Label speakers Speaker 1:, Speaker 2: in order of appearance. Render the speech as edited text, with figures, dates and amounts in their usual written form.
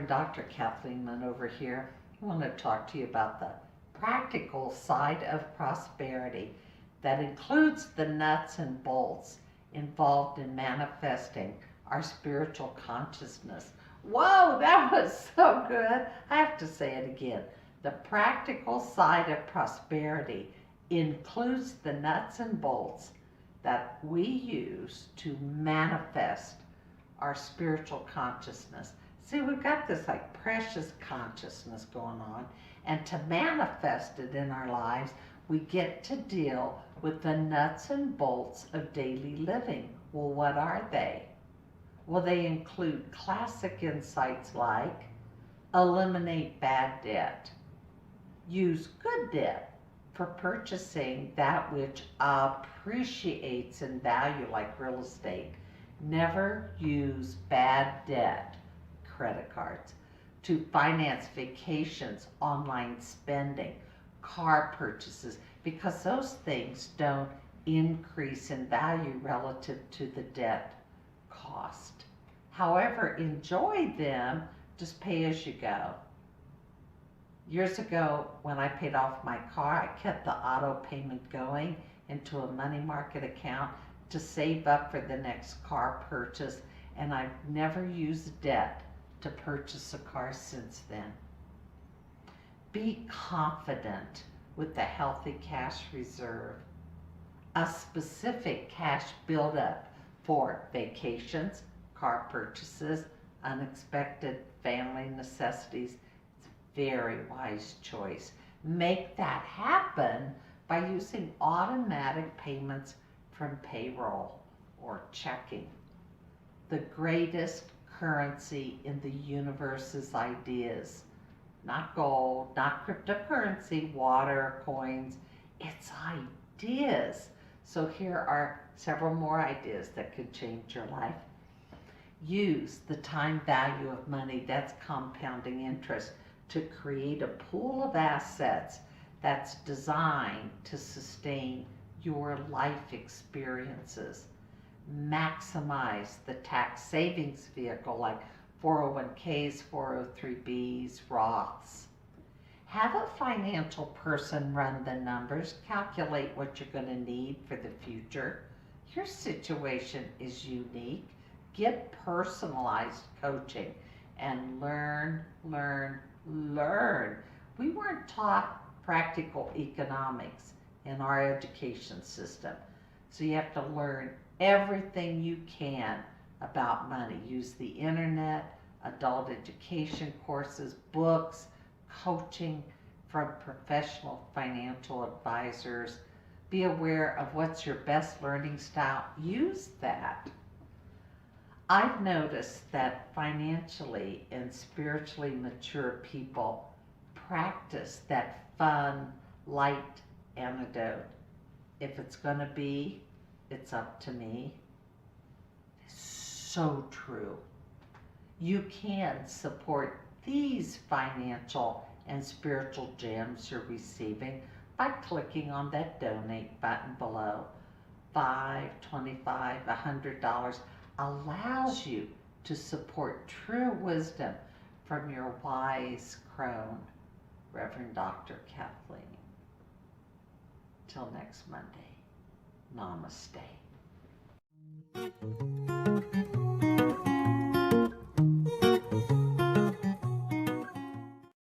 Speaker 1: Reverend Dr. Kathleen Lynn over here. I want to talk to you about the practical side of prosperity that includes the nuts and bolts involved in manifesting our spiritual consciousness. Whoa, that was so good. I have to say it again. The practical side of prosperity includes the nuts and bolts that we use to manifest our spiritual consciousness. See, we've got this like precious consciousness going on, and to manifest it in our lives, we get to deal with the nuts and bolts of daily living. Well, what are they? Well, they include classic insights like eliminate bad debt, use good debt for purchasing that which appreciates in value like real estate. Never use bad debt, credit cards, to finance vacations, online spending, car purchases, because those things don't increase in value relative to the debt cost. However, enjoy them, just pay as you go. Years ago, when I paid off my car, I kept the auto payment going into a money market account to save up for the next car purchase, and I've never used debt to purchase a car since then. Be confident with the healthy cash reserve, a specific cash buildup for vacations, car purchases, unexpected family necessities. It's a very wise choice. Make that happen by using automatic payments from payroll or checking. The greatest currency in the universe is ideas. Not gold, not cryptocurrency, water, coins. It's ideas. So here are several more ideas that could change your life. Use the time value of money, that's compounding interest, to create a pool of assets that's designed to sustain your life experiences. Maximize the tax savings vehicle like 401ks, 403bs, Roths. Have a financial person run the numbers, calculate what you're going to need for the future. Your situation is unique. Get personalized coaching and learn. We weren't taught practical economics in our education system. So you have to learn everything you can about money. Use the internet, adult education courses, books, coaching from professional financial advisors. Be aware of what's your best learning style. Use that. I've noticed that financially and spiritually mature people practice that fun, light antidote. If it's going to be, it's up to me. It's so true. You can support these financial and spiritual gems you're receiving by clicking on that donate button below. $5, $25, $100 allows you to support true wisdom from your wise crone, Reverend Dr. Kathleen. Till next Monday, namaste.